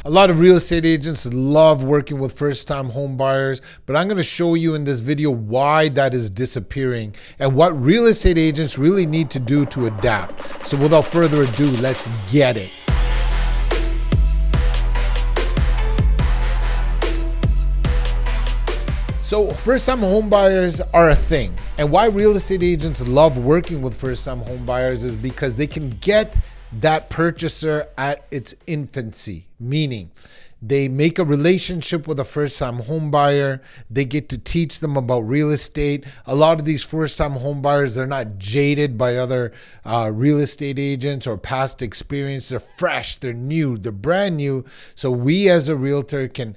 A lot of real estate agents love working with first-time home buyers, but I'm going to show you in this video why that is disappearing and what real estate agents really need to do to adapt. So without further ado, let's get it. So first-time home buyers are a thing. And why real estate agents love working with first-time home buyers is because they can get that purchaser at its infancy, meaning they make a relationship with a first-time home buyer. They get to teach them about real estate. A lot of these first-time home buyers, they're not jaded by other real estate agents or past experience. They're fresh, they're new, they're brand new. So we as a realtor can,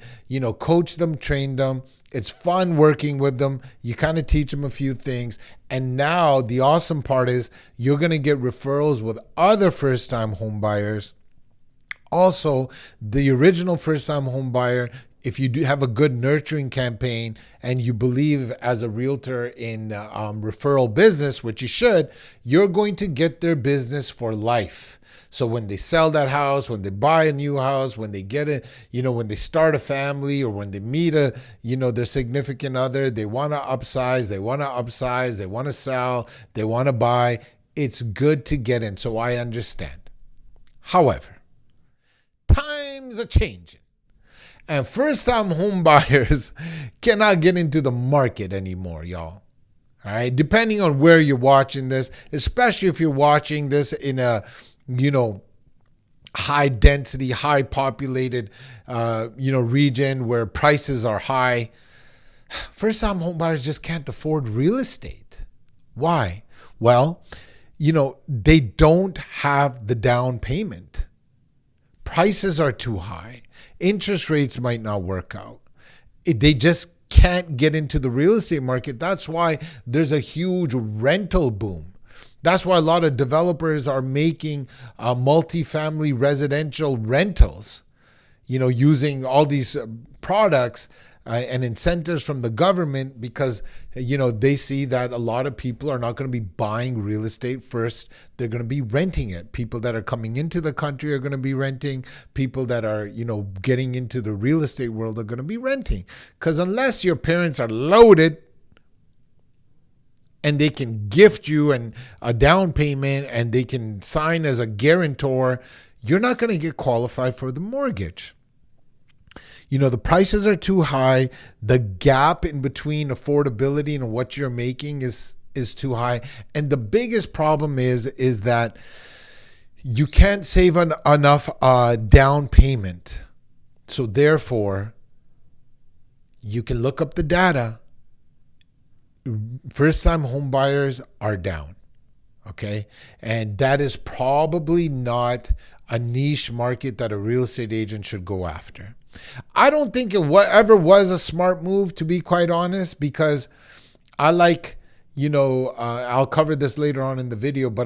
coach them, train them. It's fun working with them. You kind of teach them a few things. And now the awesome part is you're going to get referrals with other first-time home buyers. Also, the original first-time home buyer, if you do have a good nurturing campaign and you believe as a realtor in referral business, which you should, you're going to get their business for life. So when they sell that house, when they buy a new house, when they get it, when they start a family or when they meet their significant other, they want to upsize, they want to sell, they want to buy. It's good to get in. So I understand. However, times are changing and first-time home buyers cannot get into the market anymore, y'all. All right. Depending on where you're watching this, especially if you're watching this in a high density, high populated, region where prices are high. First-time home buyers just can't afford real estate. Why? Well, they don't have the down payment. Prices are too high. Interest rates might not work out. They just can't get into the real estate market. That's why there's a huge rental boom. That's why a lot of developers are making multifamily residential rentals, using all these products and incentives from the government because, they see that a lot of people are not going to be buying real estate first. They're going to be renting it. People that are coming into the country are going to be renting. People that are, getting into the real estate world are going to be renting. Because unless your parents are loaded, and they can gift you a down payment and they can sign as a guarantor, you're not going to get qualified for the mortgage. The prices are too high. The gap in between affordability and what you're making is too high. And the biggest problem is that you can't save enough down payment. So therefore, you can look up the data. First-time home buyers are down, okay? And that is probably not a niche market that a real estate agent should go after. I don't think it ever was a smart move, to be quite honest, because I like, I'll cover this later on in the video, but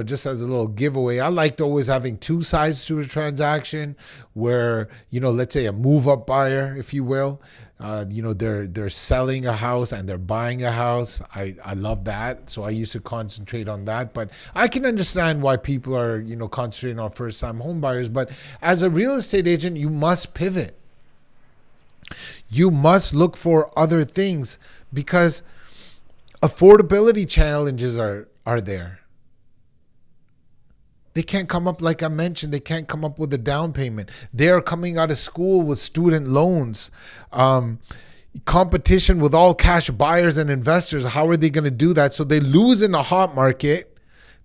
just as a little giveaway, I liked always having two sides to a transaction where, let's say a move-up buyer, if you will, they're selling a house and they're buying a house. I love that. So I used to concentrate on that, but I can understand why people are, concentrating on first-time home buyers. But as a real estate agent, you must pivot. You must look for other things because affordability challenges are there. They can't come up, like I mentioned, they can't come up with a down payment. They are coming out of school with student loans, competition with all cash buyers and investors. How are they going to do that? So they lose in the hot market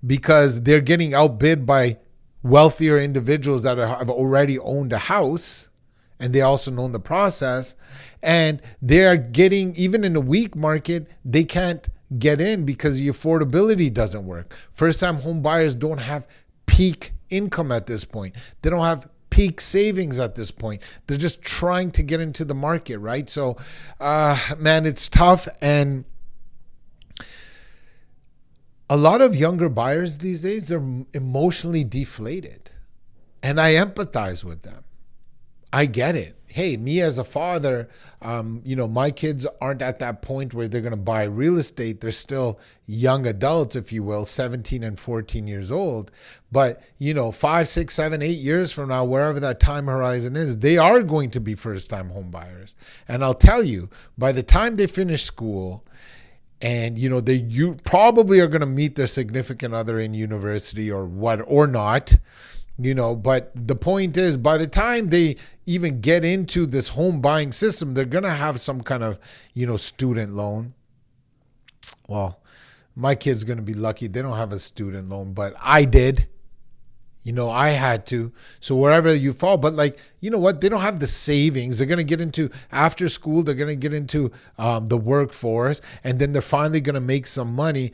because they're getting outbid by wealthier individuals that have already owned a house. And they also know the process. And they're getting, even in a weak market, they can't get in because the affordability doesn't work. First-time home buyers don't have peak income at this point. They don't have peak savings at this point. They're just trying to get into the market, right? So, man, it's tough. And a lot of younger buyers these days, they're emotionally deflated. And I empathize with them. I get it. Hey, me as a father, my kids aren't at that point where they're going to buy real estate. They're still young adults, if you will, 17 and 14 years old. But, 5, 6, 7, 8 years from now, wherever that time horizon is, they are going to be first time home buyers. And I'll tell you, by the time they finish school, and you probably are going to meet their significant other in university or not. But the point is, by the time they even get into this home buying system, they're going to have some kind of, student loan. Well, my kid's going to be lucky. They don't have a student loan, but I did. I had to. So wherever you fall, but what? They don't have the savings. They're going to get into after school. They're going to get into the workforce, and then they're finally going to make some money.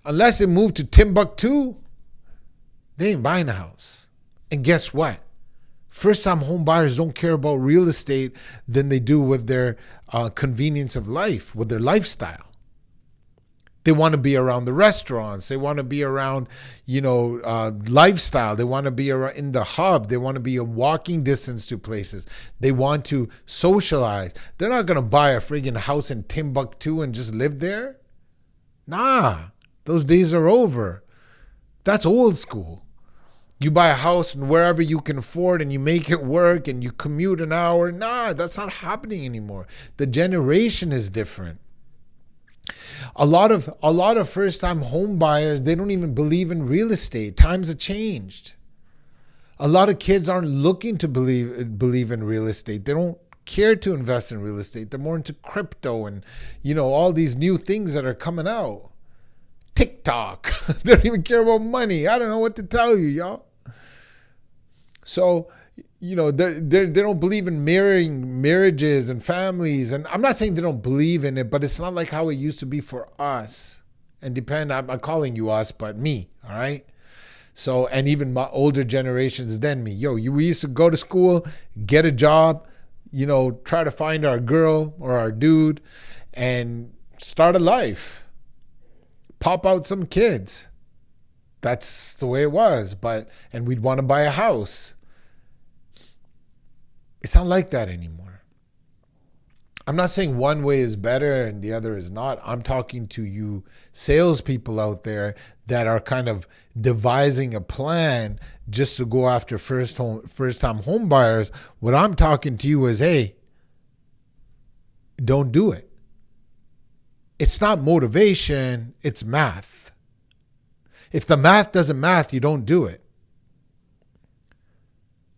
Unless they move to Timbuktu, they ain't buying a house. And guess what? First-time home buyers don't care about real estate than they do with their convenience of life, with their lifestyle. They want to be around the restaurants. They want to be around, lifestyle. They want to be around in the hub. They want to be a walking distance to places. They want to socialize. They're not going to buy a friggin' house in Timbuktu and just live there. Nah, those days are over. That's old school. You buy a house wherever you can afford and you make it work and you commute an hour. Nah, that's not happening anymore. The generation is different. A lot of first-time home buyers, they don't even believe in real estate. Times have changed. A lot of kids aren't looking to believe in real estate. They don't care to invest in real estate. They're more into crypto and, all these new things that are coming out. TikTok. They don't even care about money. I don't know what to tell you, y'all. So, they don't believe in marriages and families. And I'm not saying they don't believe in it, but it's not like how it used to be for us. And I'm calling you us, but me, all right? So, and even my older generations than me. We used to go to school, get a job, try to find our girl or our dude and start a life. Pop out some kids. That's the way it was. And we'd want to buy a house. It's not like that anymore. I'm not saying one way is better and the other is not. I'm talking to you salespeople out there that are kind of devising a plan just to go after first-time home buyers. What I'm talking to you is, hey, don't do it. It's not motivation, it's math. If the math doesn't math, you don't do it.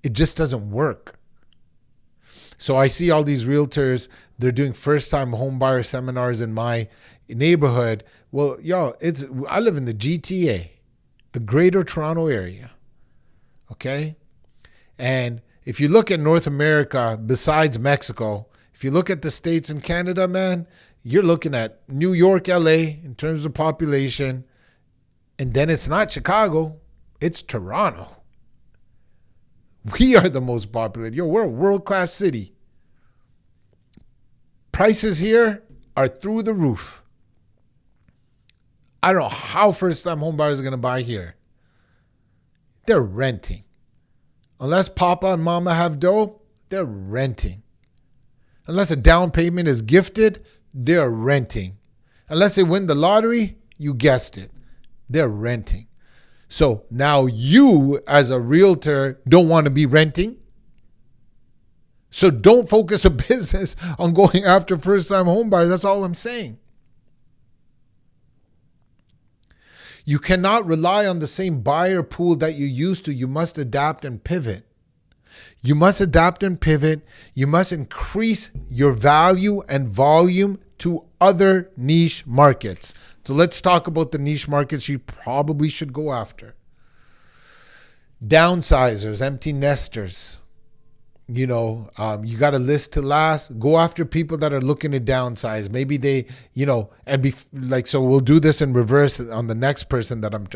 It just doesn't work. So I see all these realtors, they're doing first-time home buyer seminars in my neighborhood. Well, y'all, I live in the GTA, the Greater Toronto Area, okay? And if you look at North America, besides Mexico, if you look at the States and Canada, man, you're looking at New York, LA in terms of population. And then it's not Chicago, it's Toronto. We are the most populated. We're a world-class city. Prices here are through the roof. I don't know how first-time home buyers are going to buy here. They're renting. Unless Papa and Mama have dough, they're renting. Unless a down payment is gifted, they're renting. Unless they win the lottery, you guessed it, they're renting. So now you, as a realtor, don't want to be renting. So don't focus a business on going after first-time home buyers. That's all I'm saying. You cannot rely on the same buyer pool that you used to. You must adapt and pivot. You must adapt and pivot. You must increase your value and volume to other niche markets. So let's talk about the niche markets you probably should go after. Downsizers, empty nesters. You got a list to last. Go after people that are looking to downsize. Maybe they, so we'll do this in reverse on the next person that I'm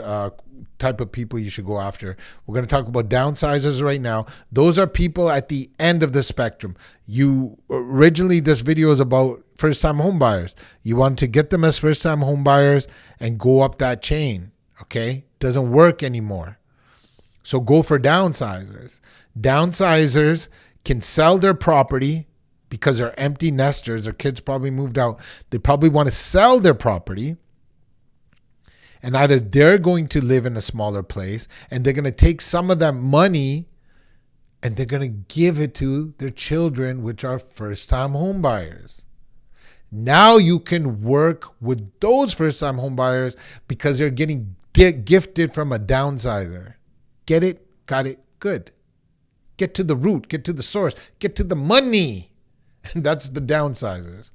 type of people you should go after. We're going to talk about downsizers right now. Those are people at the end of the spectrum. Originally, this video is about first-time home buyers. You want to get them as first-time home buyers and go up that chain. Okay, doesn't work anymore. So go for downsizers. Downsizers can sell their property because they're empty nesters. Their kids probably moved out. They probably want to sell their property. And either they're going to live in a smaller place and they're going to take some of that money and they're going to give it to their children, which are first-time home buyers. Now you can work with those first-time home buyers because they're getting gifted from a downsizer. Get it? Got it? Good. Get to the root. Get to the source. Get to the money. And that's the downsizers.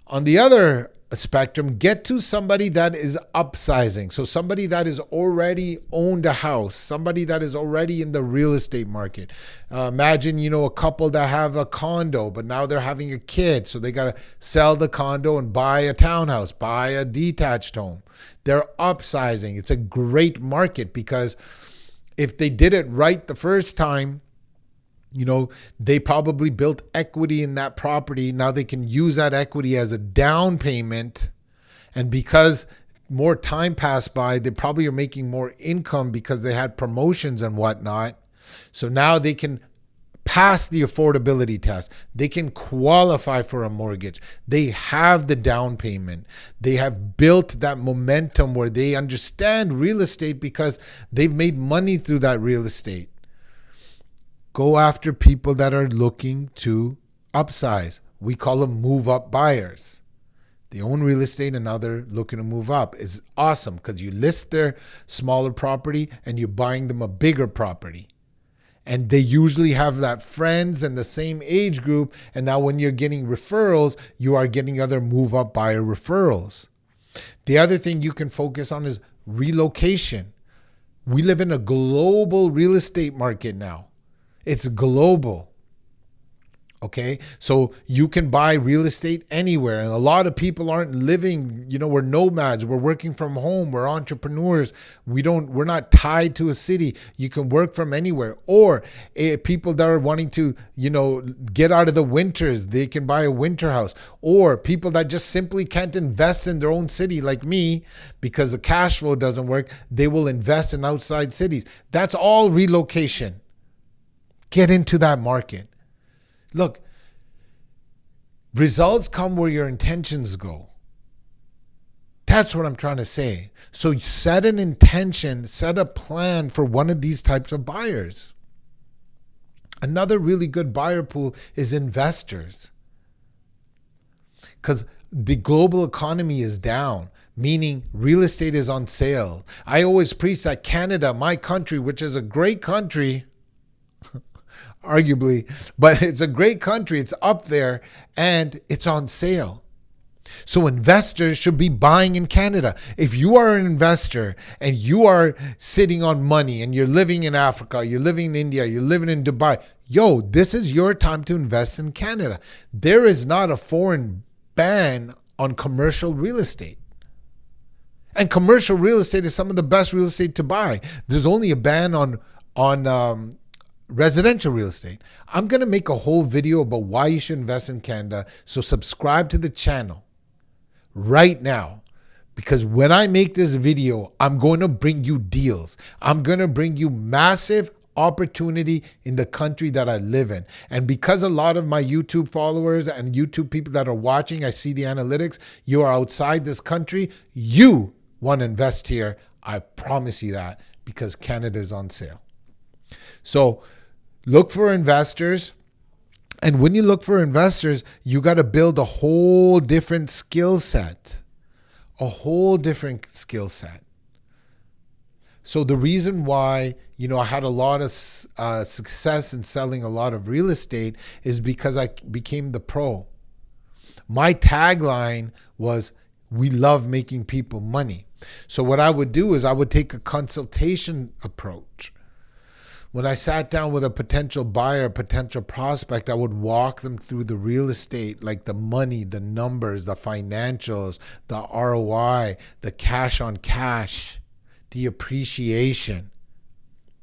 On the other spectrum, get to somebody that is upsizing. So somebody that is already owned a house, somebody that is already in the real estate market. Imagine, a couple that have a condo, but now they're having a kid. So they got to sell the condo and buy a townhouse, buy a detached home. They're upsizing. It's a great market because if they did it right the first time, they probably built equity in that property. Now they can use that equity as a down payment. And because more time passed by, they probably are making more income because they had promotions and whatnot. So now they can pass the affordability test. They can qualify for a mortgage. They have the down payment. They have built that momentum where they understand real estate because they've made money through that real estate. Go after people that are looking to upsize. We call them move-up buyers. They own real estate and now they're looking to move up. It's awesome because you list their smaller property and you're buying them a bigger property. And they usually have that friends and the same age group. And now when you're getting referrals, you are getting other move-up buyer referrals. The other thing you can focus on is relocation. We live in a global real estate market now. It's global. Okay, so you can buy real estate anywhere. And a lot of people aren't living, we're nomads. We're working from home. We're entrepreneurs. We're not tied to a city. You can work from anywhere. Or people that are wanting to, get out of the winters, they can buy a winter house. Or people that just simply can't invest in their own city like me because the cash flow doesn't work, they will invest in outside cities. That's all relocation. Get into that market. Look, results come where your intentions go. That's what I'm trying to say. So set an intention, set a plan for one of these types of buyers. Another really good buyer pool is investors. Because the global economy is down, meaning real estate is on sale. I always preach that Canada, my country, which is a great country, arguably, but it's a great country. It's up there and it's on sale. So investors should be buying in Canada. If you are an investor and you are sitting on money and you're living in Africa, you're living in India, you're living in Dubai, this is your time to invest in Canada. There is not a foreign ban on commercial real estate. And commercial real estate is some of the best real estate to buy. There's only a ban on residential real estate. I'm going to make a whole video about why you should invest in Canada. So subscribe to the channel right now, because when I make this video, I'm going to bring you deals. I'm going to bring you massive opportunity in the country that I live in. And because a lot of my YouTube followers and YouTube people that are watching, I see the analytics, you are outside this country, you want to invest here. I promise you that, because Canada is on sale. So look for investors. And when you look for investors, you got to build a whole different skill set. A whole different skill set. So the reason why, I had a lot of success in selling a lot of real estate is because I became the pro. My tagline was, we love making people money. So what I would do is I would take a consultation approach. When I sat down with a potential buyer, potential prospect, I would walk them through the real estate, like the money, the numbers, the financials, the ROI, the cash on cash, the appreciation.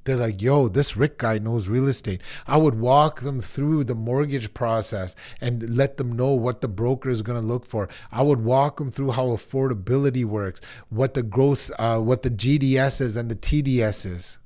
They're like, this Rick guy knows real estate. I would walk them through the mortgage process and let them know what the broker is going to look for. I would walk them through how affordability works, what the GDS is and the TDS is.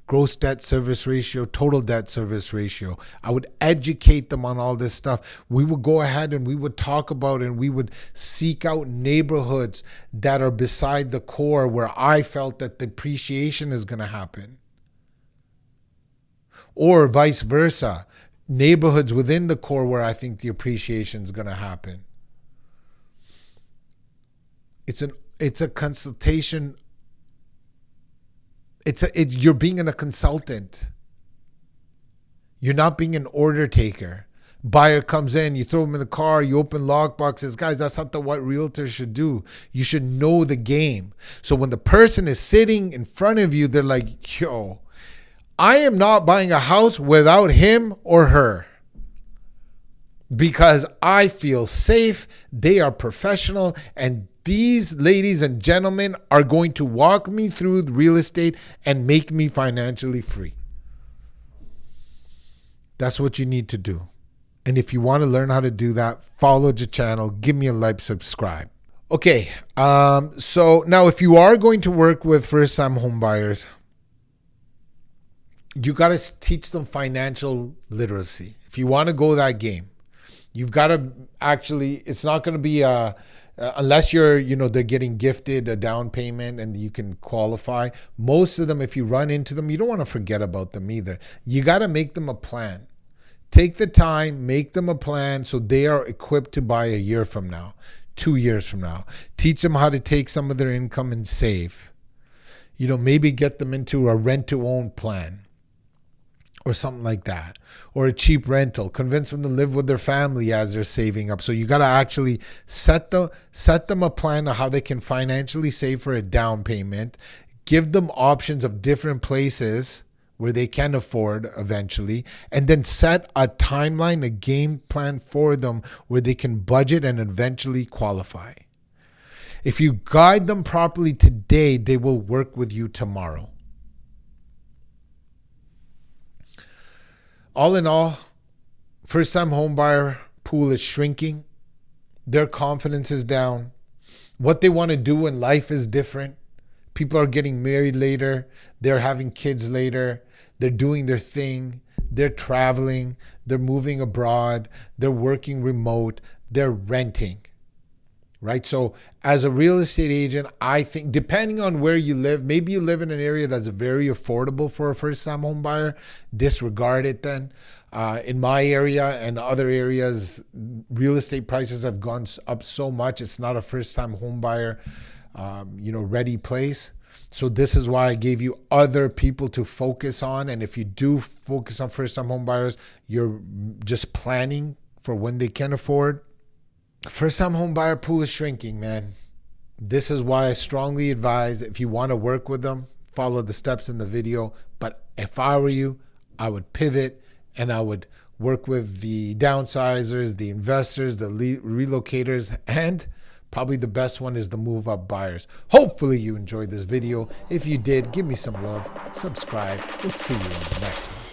gross debt service ratio, total debt service ratio. I would educate them on all this stuff. We would go ahead and we would talk about and we would seek out neighborhoods that are beside the core where I felt that depreciation is going to happen. Or vice versa, neighborhoods within the core where I think the appreciation is going to happen. It's a consultation. You're being a consultant. You're not being an order taker. Buyer comes in, you throw them in the car, you open lockboxes. Guys, that's not what realtors should do. You should know the game. So when the person is sitting in front of you, they're like, yo, I am not buying a house without him or her because I feel safe. They are professional, and these ladies and gentlemen are going to walk me through real estate and make me financially free. That's what you need to do. And if you want to learn how to do that, follow the channel, give me a like, subscribe. Okay, so now if you are going to work with first-time home buyers, you got to teach them financial literacy. If you want to go that game, you've got to actually, it's not going to be unless they're getting gifted a down payment and you can qualify. Most of them, if you run into them, you don't want to forget about them either. You got to make them a plan. Take the time, make them a plan so they are equipped to buy a year from now, 2 years from now. Teach them how to take some of their income and save. Maybe get them into a rent-to-own plan or something like that, or a cheap rental. Convince them to live with their family as they're saving up. So you got to actually set them a plan of how they can financially save for a down payment. Give them options of different places where they can afford eventually, and then set a timeline, a game plan for them where they can budget and eventually qualify. If you guide them properly today, they will work with you tomorrow. All in all, first-time homebuyer pool is shrinking. Their confidence is down. What they want to do in life is different. People are getting married later. They're having kids later. They're doing their thing. They're traveling. They're moving abroad. They're working remote. They're renting. Right? So as a real estate agent, I think depending on where you live, maybe you live in an area that's very affordable for a first-time home buyer, disregard it then. In my area and other areas, real estate prices have gone up so much. It's not a first-time home buyer, ready place. So this is why I gave you other people to focus on. And if you do focus on first-time home buyers, you're just planning for when they can afford. First-time home buyer pool is shrinking, man. This is why I strongly advise, if you want to work with them, follow the steps in the video. But if I were you, I would pivot and I would work with the downsizers, the investors, the relocators, and probably the best one is the move-up buyers. Hopefully you enjoyed this video. If you did, give me some love, subscribe. We'll see you in the next one.